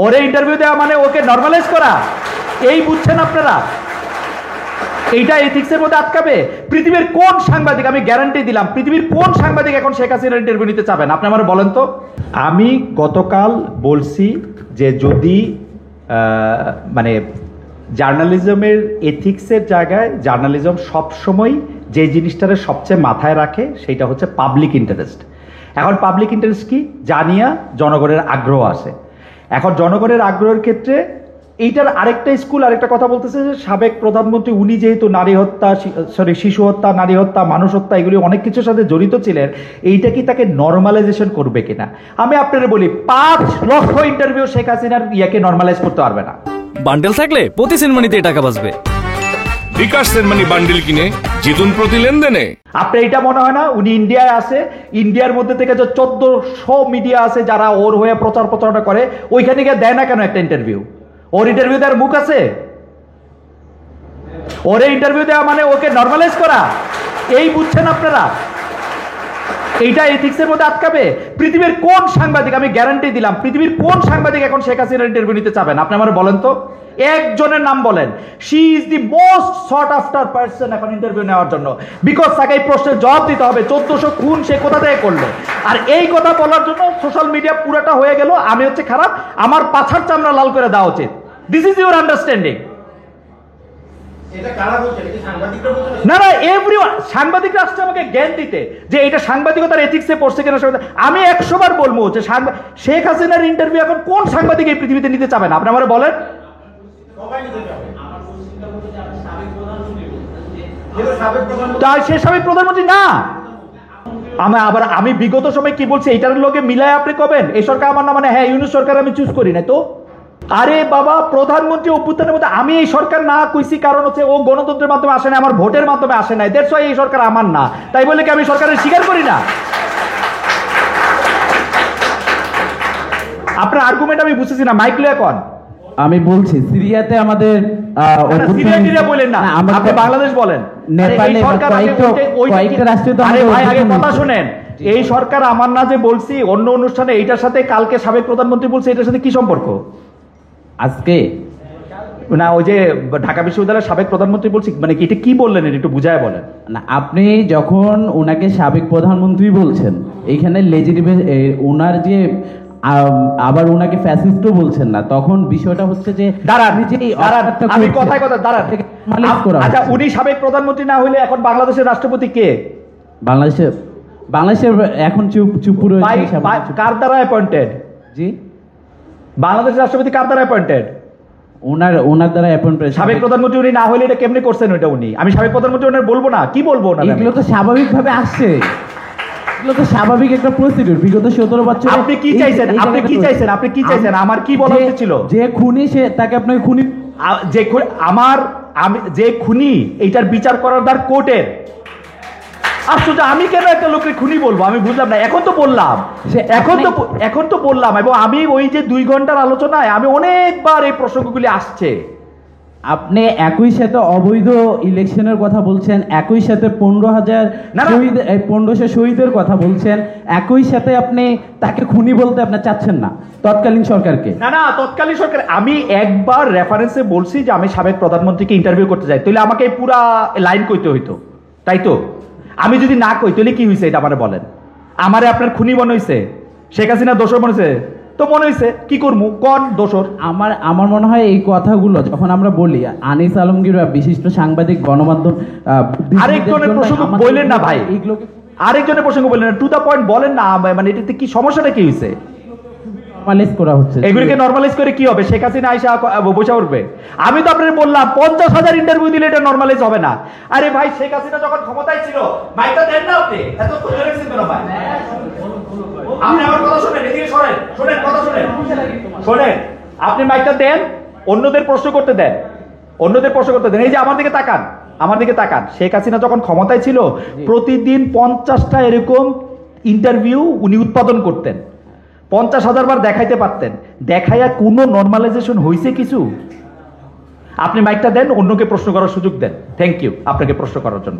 ওরে ইন্টারভিউ দেওয়া মানে ওকে নরমালাইজ করা, এই বুঝছেন আপনারা? এইটা এথিক্সের মধ্যে আটকাবে? পৃথিবীর কোন সাংবাদিক, আমি গ্যারান্টি দিলাম, পৃথিবীর কোন সাংবাদিক এখন শেখ হাসিনার ইন্টারভিউ নিতে চাবেন? আপনি আমার বলেন তো। আমি গতকাল বলছি যে যদি মানে জার্নালিজমের এথিক্সের জায়গায় জার্নালিজম সবসময় যে জিনিসটারে সবচেয়ে মাথায় রাখে সেটা হচ্ছে পাবলিক ইন্টারেস্ট। এখন পাবলিক ইন্টারেস্ট কি জানিয়া জনগণের আগ্রহ আসে। এখন জনগণের আগ্রহের ক্ষেত্রে এইটার আরেকটা স্কুল আরেকটা কথা বলতেছে যে সাবেক প্রধানমন্ত্রী উনি যেহেতু নারী হত্যা, শিশু হত্যা, নারী হত্যা, মানুষ হত্যা এগুলি অনেক কিছুর সাথে জড়িত ছিলেন, এইটা কি তাকে নর্মালাইজেশন করবে কিনা? আমি আপনাদের বলি 5 লক্ষ ইন্টারভিউ শেখ হাসিনার ইয়াকে নর্মালাইজ করতে পারবে না। বান্ডেল থাকলে প্রতি সেনমানিতে টাকা বাঁচবে। বিকাশ সেনমানি বান্ডেল কিনে জিতুন প্রতি লেনদেনে। আপনার এটা মনে হয় না উনি ইন্ডিয়ায় আছে, ইন্ডিয়ার মধ্যে থেকে যে 1400 মিডিয়া আছে যারা ওর হয়ে প্রচার প্রচারণা করে, ওইখানে গিয়ে দেয় না কেন একটা ইন্টারভিউ? ওর ইন্টারভিউ দেওয়ার মুখ আছে? ওরে ইন্টারভিউ দেওয়া মানে ওকে নরমালাইজ করা, এই বুঝছেন আপনারা? এইটা এথিক্সের মধ্যে আটকাবে? পৃথিবীর কোন সাংবাদিক, আমি গ্যারান্টি দিলাম, পৃথিবীর কোন সাংবাদিক এখন শেখ হাসিনার ইন্টারভিউ নিতে চাবেন? আপনি আমার বলেন তো, একজনের নাম বলেন। She is the most thought after person এখন ইন্টারভিউ নেওয়ার জন্য, বিকজ তাকে এই প্রশ্নের জবাব দিতে হবে 1400 খুন সে কোথা থেকে করলো। আর এই কথা বলার জন্য সোশ্যাল মিডিয়া পুরোটা হয়ে গেল আমি হচ্ছে খারাপ, আমার পাছার চামড়া লাল করে দেওয়া উচিত। This is your understanding. না না, এভরিওয়ান, সাংবাদিকরা আসছে আমাকে জ্ঞান দিতে যে এটা সাংবাদিকতার এথিক্সে পড়ছে কিনা। আমি 100 বার বলবো যে শেখ হাসিনার ইন্টারভিউ এখন কোন সাংবাদিক এই পৃথিবীতে নিতে চাবেন? আপনি আমার বলেন। তাই সে সাবেক প্রধানমন্ত্রী না। আমি বিগত সময় কি বলছি এটার লোকে মিলায় আপনি কবেন এই সরকার আমার না, মানে হ্যাঁ ইউনূস সরকার আমি চুজ করি না তো। আরে বাবা, প্রধানমন্ত্রী অভ্যুত্থানের মধ্যে আমি এই সরকার না কইছি কারণ হচ্ছে ও গণতন্ত্রের মাধ্যমে আসে না, আমার ভোটের মাধ্যমে আসে নাই, দ্যাটস ওয়াই এই সরকার আমার না। তাই বলে কি আমি সরকারের স্বীকার করি না? আপনার আর্গুমেন্ট আমি বুঝতেছি না, মাইক লয়ে কোন। আমি বলছি সিরিয়াতে আমাদের সিরিয়া বলেন না, আপনি বাংলাদেশ বলেন। নেপালে কয়েকটা রাষ্ট্রে তো ভাই আগে কথা শুনেন। এই সরকার আমার না যে বলছি অন্য অনুষ্ঠানে, এইটার সাথে কালকে সাবেক প্রধানমন্ত্রী বলছে, এটার সাথে কি সম্পর্ক? আজকে না ওই যে ঢাকা বিশ্ববিদ্যালয়ের সাবেক প্রধানমন্ত্রী বলছি, মানে এটা কি বললেন একটু বুঝায় বলেন না। আপনি যখন ওনাকে সাবেক প্রধানমন্ত্রী বলছেন, এইখানে লেজিটিমেট ওনার যে আবার ওনাকে ফ্যাসিস্টও বলছেন না, তখন বিষয়টা হচ্ছে যে আমি কথায় কথা দাঁড়ান। আচ্ছা, উনি সাবেক প্রধানমন্ত্রী না হইলে এখন বাংলাদেশের রাষ্ট্রপতি কে? বাংলাদেশের এখন চুপ কার দ্বারা অ্যাপয়েন্টেড? জি, বাংলাদেশের রাষ্ট্রপতি কার দ্বারা অ্যাপয়েন্টেড? ওনার দ্বারা অ্যাপয়েন্টেড। সাবেক প্রধানমন্ত্রী উনি না হইলে এটা কেমনে করছেন? ওইটা উনি, আমি সাবেক প্রধানমন্ত্রী ওনার বলবো না, কি বলবো না? এগুলো তো স্বাভাবিকভাবে আসছে, এগুলো তো স্বাভাবিক একটা প্রসিডিউর। বিগত 17 বছর আপনি কি চাইছেন? আপনি কি চাইছেন? আপনি কি চাইছেন? আমার কি বলা উচিত ছিল? যে খুনি সে তাকে আপনাকে খুনি, আমি যে খুনি এইটার বিচার করার দ্বার কোর্টের। আশ্চর্য, আমি কেন একটা লোকের খুনি বলবো? আমি বুঝলাম না। এখন তো বললাম, এবং আমি ওই যে 2 ঘন্টার আলোচনায় আমি অনেকবার এই প্রসঙ্গগুলি আসছে। আপনি একই সাথে অবৈধ ইলেকশনের কথা বলছেন, একই সাথে 1500 শহীদের কথা বলছেন, একই সাথে আপনি তাকে খুনি বলতে আপনি চাচ্ছেন না তৎকালীন সরকারকে। না, তৎকালীন সরকার আমি একবার রেফারেন্সে বলছি যে আমি সাবেক প্রধানমন্ত্রীকে ইন্টারভিউ করতে চাই, তাহলে আমাকে পুরা লাইন কইতে হইতো, তাই তো? আমি যদি না কই তাহলে কি হয়েছে এটা আমারে বলেন? আমারে আপনার খুনি মনে হয়েছে? শেখ হাসিনা দোষর মনে হয়েছে? তো মনে হয়েছে, কি করবো কোন দোষর? আমার মনে হয় এই কথাগুলো যখন আমরা বলি, আনিস আলমগীর বিশিষ্ট সাংবাদিক, গণমাধ্যম আরেকজনের প্রসঙ্গ বললেন না ভাই, আরেকজনের প্রসঙ্গ বললেন না, টু দা পয়েন্ট বলেন না। মানে এটাতে কি সমস্যাটা কি হয়েছে? নরমালাইজ করা হচ্ছে, এগুলিকে নরমালাইজ করে কি হবে? শেখ হাসিনা আইসা বসে উঠবে? আমি তো আপনাদের বললাম 50,000 ইন্টারভিউ দিলে এটা নরমালাইজ হবে না। আরে ভাই, শেখ হাসিনা যখন ক্ষমতায় ছিল মাইকটা দেন না আপনি, এত কনফিডেন্স কেন ভাই? আপনি আমার কথা শুনেন, এদিকে শুনেন কথা শুনেন। আপনি মাইকটা দেন, অন্যদের প্রশ্ন করতে দেন। এই যে আমার দিকে তাকান। শেখ হাসিনা যখন ক্ষমতায় ছিল প্রতিদিন 50টা এরকম ইন্টারভিউ উনি উৎপাদন করতেন, 50,000 বার দেখাইতে পারতেন। দেখাইয়া কোনো নরমালাইজেশন হয়েছে কিছু? আপনি মাইকটা দেন, অন্যকে প্রশ্ন করার সুযোগ দেন। থ্যাংক ইউ আপনাকে প্রশ্ন করার জন্য।